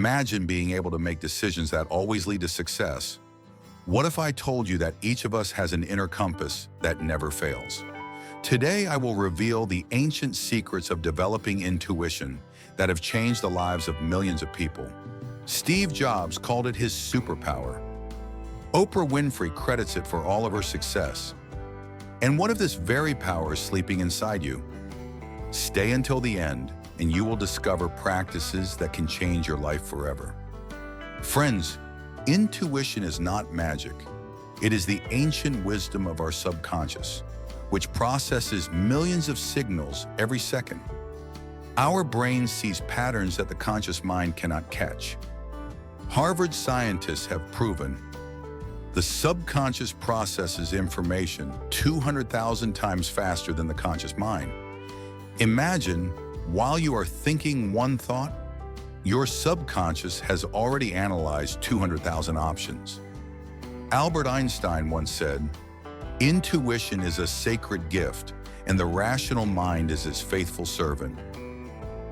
Imagine being able to make decisions that always lead to success. What if I told you that each of us has an inner compass that never fails? Today, I will reveal the ancient secrets of developing intuition that have changed the lives of millions of people. Steve Jobs called it his superpower. Oprah Winfrey credits it for all of her success. And what if this very power is sleeping inside you? Stay until the end, and you will discover practices that can change your life forever. Friends, intuition is not magic. It is the ancient wisdom of our subconscious, which processes millions of signals every second. Our brain sees patterns that the conscious mind cannot catch. Harvard scientists have proven the subconscious processes information 200,000 times faster than the conscious mind. Imagine, while you are thinking one thought, your subconscious has already analyzed 200,000 options. Albert Einstein once said, "Intuition is a sacred gift, and the rational mind is its faithful servant."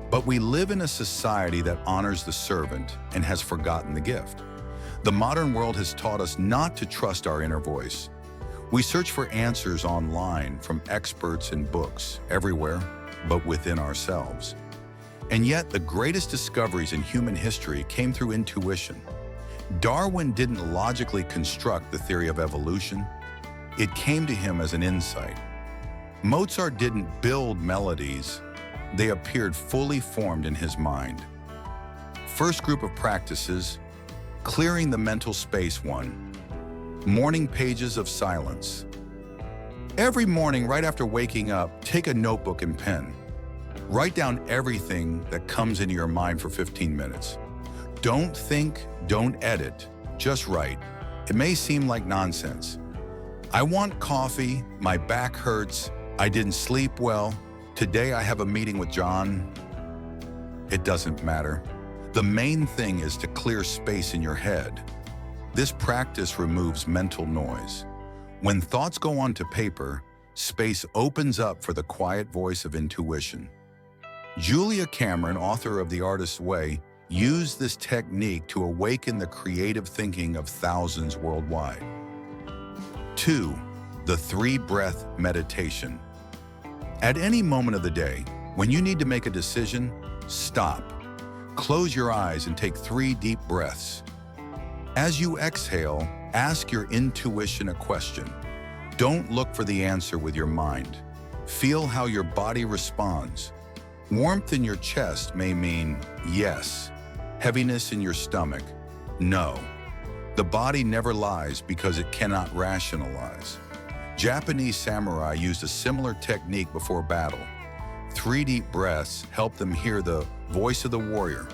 But we live in a society that honors the servant and has forgotten the gift. The modern world has taught us not to trust our inner voice. We search for answers online from experts and books everywhere, but within ourselves. And yet, the greatest discoveries in human history came through intuition. Darwin didn't logically construct the theory of evolution. It came to him as an insight. Mozart didn't build melodies. They appeared fully formed in his mind. First group of practices, clearing the mental space. 1. Morning pages of silence. Every morning, right after waking up, take a notebook and pen. Write down everything that comes into your mind for 15 minutes. Don't think, don't edit, just write. It may seem like nonsense. I want coffee, my back hurts, I didn't sleep well, today I have a meeting with John. It doesn't matter. The main thing is to clear space in your head. This practice removes mental noise. When thoughts go onto paper, space opens up for the quiet voice of intuition. Julia Cameron, author of The Artist's Way, used this technique to awaken the creative thinking of thousands worldwide. 2. The 3-breath meditation. At any moment of the day, when you need to make a decision, stop. Close your eyes and take 3 deep breaths. As you exhale, ask your intuition a question. Don't look for the answer with your mind. Feel how your body responds. Warmth in your chest may mean yes. Heaviness in your stomach, no. The body never lies because it cannot rationalize. Japanese samurai used a similar technique before battle. 3 deep breaths help them hear the voice of the warrior,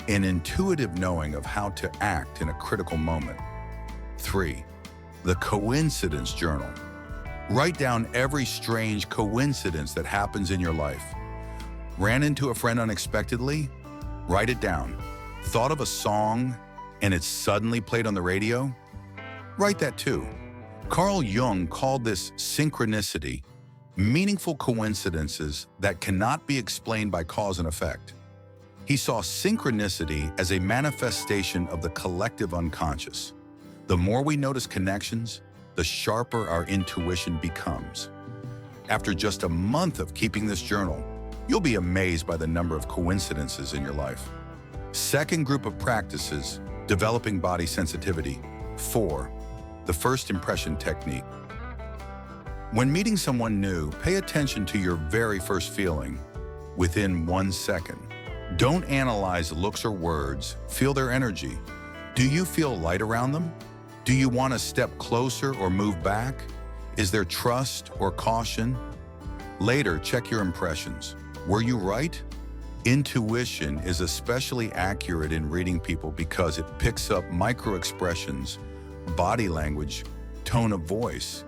an intuitive knowing of how to act in a critical moment. 3. The coincidence journal. Write down every strange coincidence that happens in your life. Ran into a friend unexpectedly? Write it down. Thought of a song and it suddenly played on the radio? Write that too. Carl Jung called this synchronicity, meaningful coincidences that cannot be explained by cause and effect. He saw synchronicity as a manifestation of the collective unconscious. The more we notice connections, the sharper our intuition becomes. After just a month of keeping this journal, you'll be amazed by the number of coincidences in your life. Second group of practices, developing body sensitivity. 4. The first impression technique. When meeting someone new, pay attention to your very first feeling within 1 second. Don't analyze looks or words, feel their energy. Do you feel light around them? Do you want to step closer or move back? Is there trust or caution? Later, check your impressions. Were you right? Intuition is especially accurate in reading people because it picks up micro-expressions, body language, tone of voice,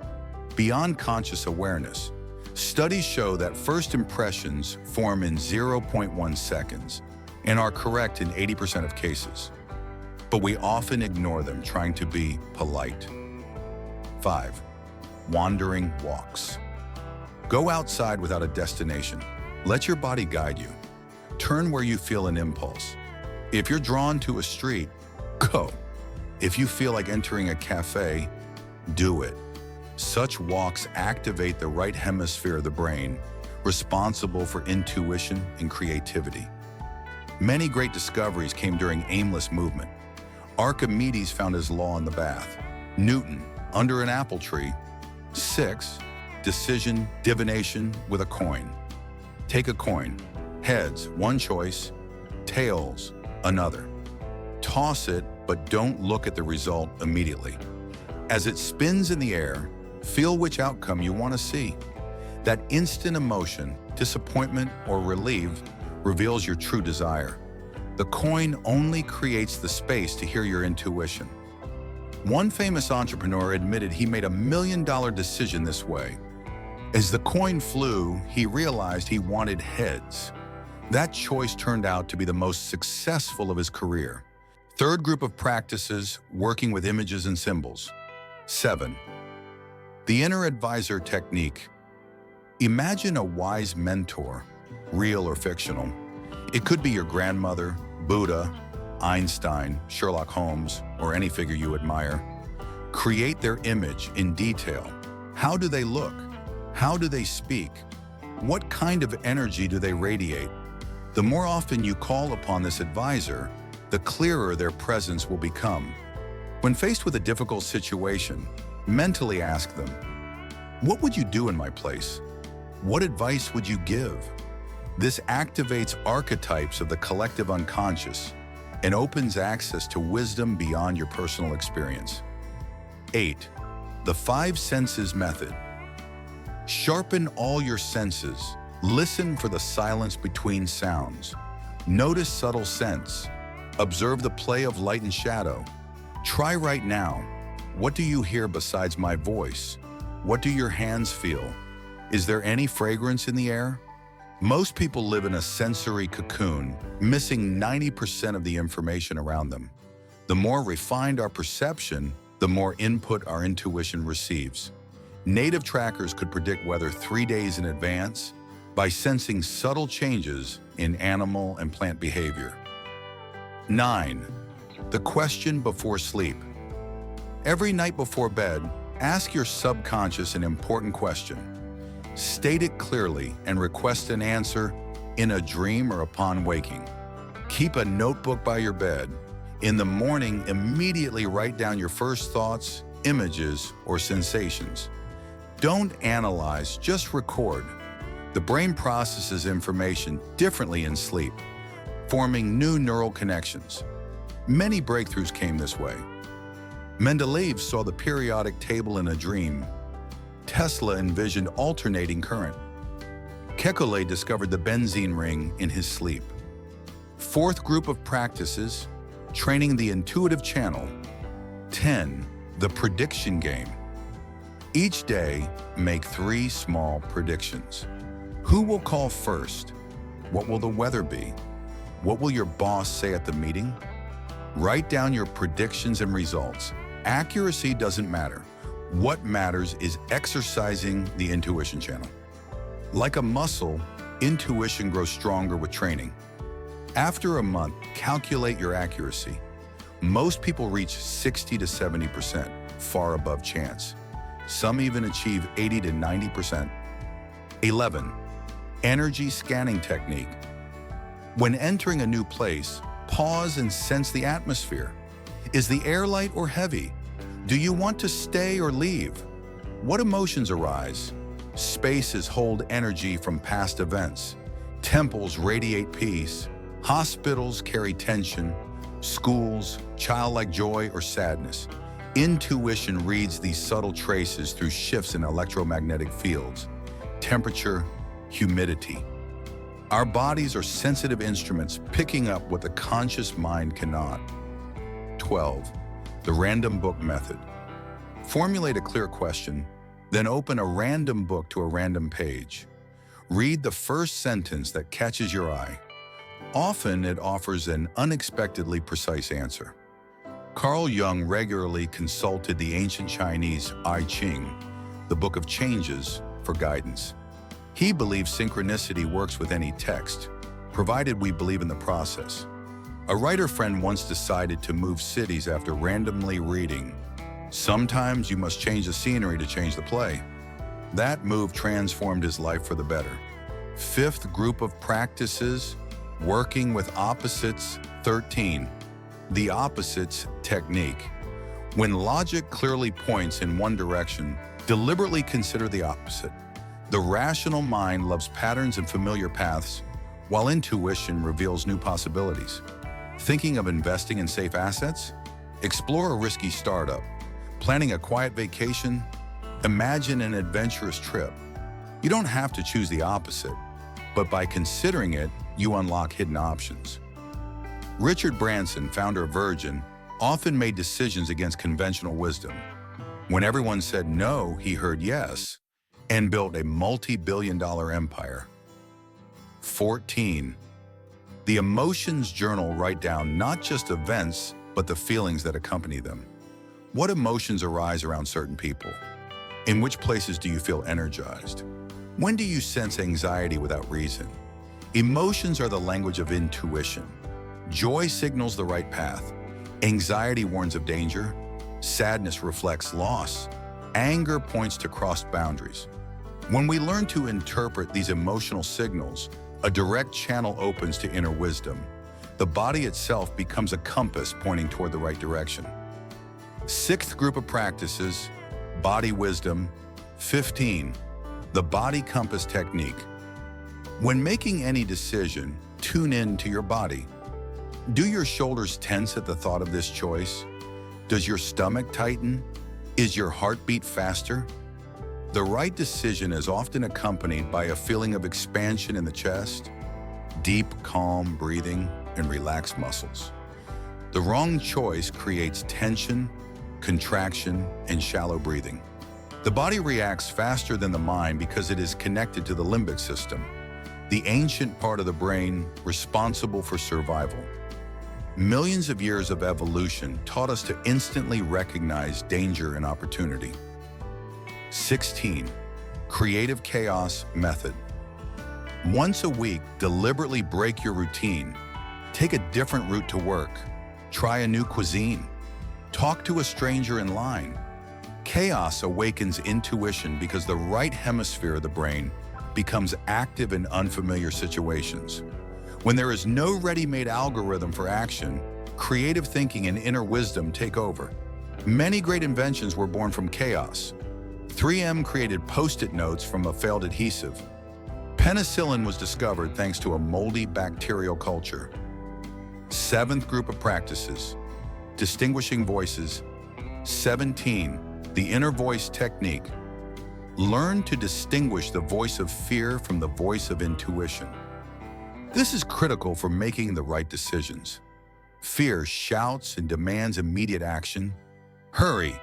beyond conscious awareness. Studies show that first impressions form in 0.1 seconds and are correct in 80% of cases. But we often ignore them, trying to be polite. 5. Wandering walks. Go outside without a destination. Let your body guide you. Turn where you feel an impulse. If you're drawn to a street, go. If you feel like entering a cafe, do it. Such walks activate the right hemisphere of the brain, responsible for intuition and creativity. Many great discoveries came during aimless movement. Archimedes found his law in the bath. Newton, under an apple tree. 6. Decision, divination with a coin. Take a coin. Heads, one choice. Tails, another. Toss it, but don't look at the result immediately. As it spins in the air, feel which outcome you want to see. That instant emotion, disappointment or relief, reveals your true desire. The coin only creates the space to hear your intuition. One famous entrepreneur admitted he made $1 million decision this way. As the coin flew, he realized he wanted heads. That choice turned out to be the most successful of his career. Third group of practices, working with images and symbols. 7. The inner advisor technique. Imagine a wise mentor, real or fictional. It could be your grandmother, Buddha, Einstein, Sherlock Holmes, or any figure you admire. Create their image in detail. How do they look? How do they speak? What kind of energy do they radiate? The more often you call upon this advisor, the clearer their presence will become. When faced with a difficult situation, mentally ask them, what would you do in my place? What advice would you give? This activates archetypes of the collective unconscious and opens access to wisdom beyond your personal experience. 8. The 5 senses method. Sharpen all your senses. Listen for the silence between sounds. Notice subtle scents. Observe the play of light and shadow. Try right now. What do you hear besides my voice? What do your hands feel? Is there any fragrance in the air? Most people live in a sensory cocoon, missing 90% of the information around them. The more refined our perception, the more input our intuition receives. Native trackers could predict weather 3 days in advance by sensing subtle changes in animal and plant behavior. 9. The question before sleep. Every night before bed, ask your subconscious an important question. State it clearly and request an answer in a dream or upon waking. Keep a notebook by your bed. In the morning, immediately write down your first thoughts, images, or sensations. Don't analyze, just record. The brain processes information differently in sleep, forming new neural connections. Many breakthroughs came this way. Mendeleev saw the periodic table in a dream. Tesla envisioned alternating current. Kekulé discovered the benzene ring in his sleep. Fourth group of practices, training the intuitive channel. 10. The prediction game. Each day, make 3 small predictions. Who will call first? What will the weather be? What will your boss say at the meeting? Write down your predictions and results. Accuracy doesn't matter. What matters is exercising the intuition channel. Like a muscle, intuition grows stronger with training. After a month, calculate your accuracy. Most people reach 60 to 70%, far above chance. Some even achieve 80 to 90%. 11. Energy scanning technique. When entering a new place, pause and sense the atmosphere. Is the air light or heavy? Do you want to stay or leave? What emotions arise? Spaces hold energy from past events. Temples radiate peace. Hospitals carry tension. Schools, childlike joy or sadness. Intuition reads these subtle traces through shifts in electromagnetic fields, temperature, humidity. Our bodies are sensitive instruments picking up what the conscious mind cannot. 12. The random book method. Formulate a clear question, then open a random book to a random page. Read the first sentence that catches your eye. Often it offers an unexpectedly precise answer. Carl Jung regularly consulted the ancient Chinese I Ching, the Book of Changes, for guidance. He believed synchronicity works with any text, provided we believe in the process. A writer friend once decided to move cities after randomly reading, "Sometimes you must change the scenery to change the play." That move transformed his life for the better. Fifth group of practices, working with opposites. 13. The opposites technique. When logic clearly points in one direction, deliberately consider the opposite. The rational mind loves patterns and familiar paths, while intuition reveals new possibilities. Thinking of investing in safe assets? Explore a risky startup. Planning a quiet vacation? Imagine an adventurous trip. You don't have to choose the opposite, but by considering it, you unlock hidden options. Richard Branson, founder of Virgin, often made decisions against conventional wisdom. When everyone said no, he heard yes and built a multi-billion-dollar empire. 14. The emotions journal. Write down not just events, but the feelings that accompany them. What emotions arise around certain people? In which places do you feel energized? When do you sense anxiety without reason? Emotions are the language of intuition. Joy signals the right path. Anxiety warns of danger. Sadness reflects loss. Anger points to crossed boundaries. When we learn to interpret these emotional signals, a direct channel opens to inner wisdom. The body itself becomes a compass pointing toward the right direction. Sixth group of practices, body wisdom. 15. The body compass technique. When making any decision, tune in to your body. Do your shoulders tense at the thought of this choice? Does your stomach tighten? Is your heartbeat faster? The right decision is often accompanied by a feeling of expansion in the chest, deep, calm breathing, and relaxed muscles. The wrong choice creates tension, contraction, and shallow breathing. The body reacts faster than the mind because it is connected to the limbic system, the ancient part of the brain responsible for survival. Millions of years of evolution taught us to instantly recognize danger and opportunity. 16. Creative chaos method. Once a week, deliberately break your routine. Take a different route to work. Try a new cuisine. Talk to a stranger in line. Chaos awakens intuition because the right hemisphere of the brain becomes active in unfamiliar situations. When there is no ready-made algorithm for action, creative thinking and inner wisdom take over. Many great inventions were born from chaos. 3M created Post-it notes from a failed adhesive. Penicillin was discovered thanks to a moldy bacterial culture. Seventh group of practices, distinguishing voices. 17. The inner voice technique. Learn to distinguish the voice of fear from the voice of intuition. This is critical for making the right decisions. Fear shouts and demands immediate action. Hurry.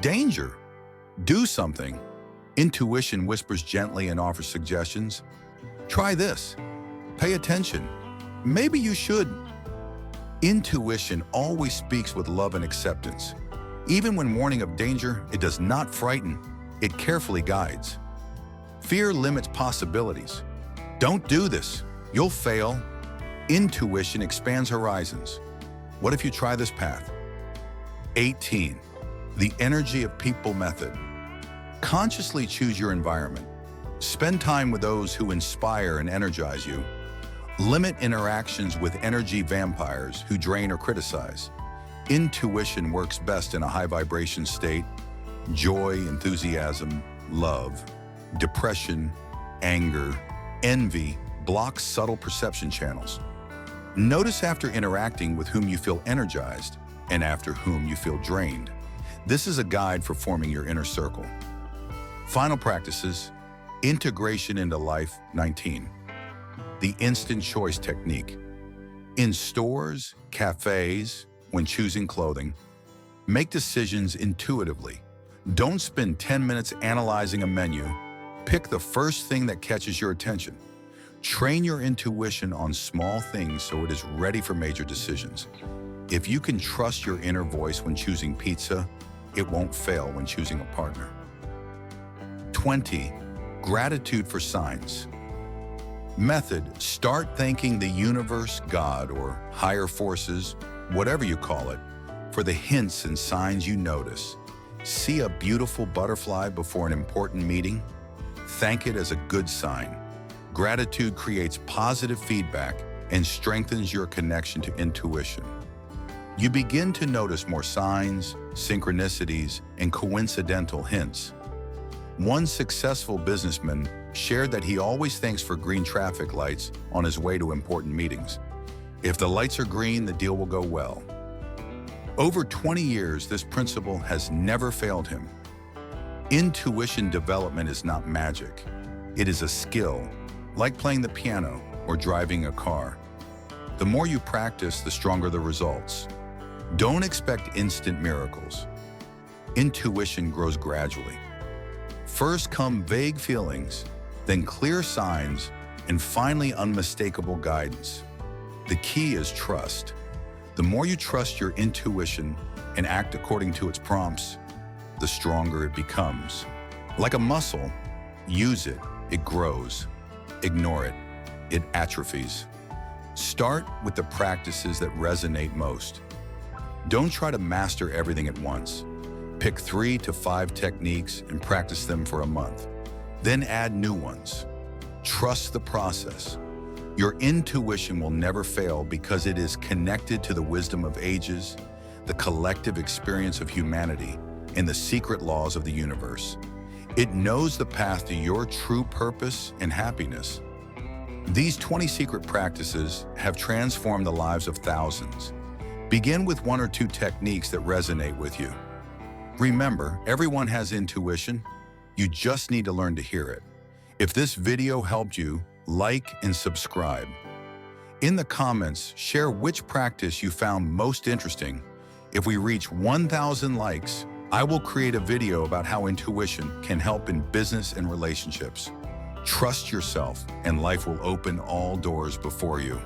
Danger. Do something. Intuition whispers gently and offers suggestions. Try this. Pay attention. Maybe you should. Intuition always speaks with love and acceptance. Even when warning of danger, it does not frighten, it carefully guides. Fear limits possibilities. Don't do this. You'll fail. Intuition expands horizons. What if you try this path? 18. The energy of people method. Consciously choose your environment. Spend time with those who inspire and energize you. Limit interactions with energy vampires who drain or criticize. Intuition works best in a high vibration state. Joy, enthusiasm, love, depression, anger, envy block subtle perception channels. Notice after interacting with whom you feel energized and after whom you feel drained. This is a guide for forming your inner circle. Final practices, integration into life. 19. The instant choice technique. In stores, cafes, when choosing clothing, make decisions intuitively. Don't spend 10 minutes analyzing a menu. Pick the first thing that catches your attention. Train your intuition on small things so it is ready for major decisions. If you can trust your inner voice when choosing pizza, it won't fail when choosing a partner. 20. Gratitude for signs. Method: start thanking the universe, God, or higher forces, whatever you call it, for the hints and signs you notice. See a beautiful butterfly before an important meeting? Thank it as a good sign. Gratitude creates positive feedback and strengthens your connection to intuition. You begin to notice more signs, synchronicities, and coincidental hints. One successful businessman shared that he always thanks for green traffic lights on his way to important meetings. If the lights are green, the deal will go well. Over 20 years, this principle has never failed him. Intuition development is not magic. It is a skill, like playing the piano or driving a car. The more you practice, the stronger the results. Don't expect instant miracles. Intuition grows gradually. First come vague feelings, then clear signs, and finally unmistakable guidance. The key is trust. The more you trust your intuition and act according to its prompts, the stronger it becomes. Like a muscle, use it, it grows. Ignore it, it atrophies. Start with the practices that resonate most. Don't try to master everything at once. Pick 3 to 5 techniques and practice them for a month. Then add new ones. Trust the process. Your intuition will never fail because it is connected to the wisdom of ages, the collective experience of humanity, and the secret laws of the universe. It knows the path to your true purpose and happiness. These 20 secret practices have transformed the lives of thousands. Begin with 1 or 2 techniques that resonate with you. Remember, everyone has intuition. You just need to learn to hear it. If this video helped you, like and subscribe. In the comments, share which practice you found most interesting. If we reach 1,000 likes, I will create a video about how intuition can help in business and relationships. Trust yourself, and life will open all doors before you.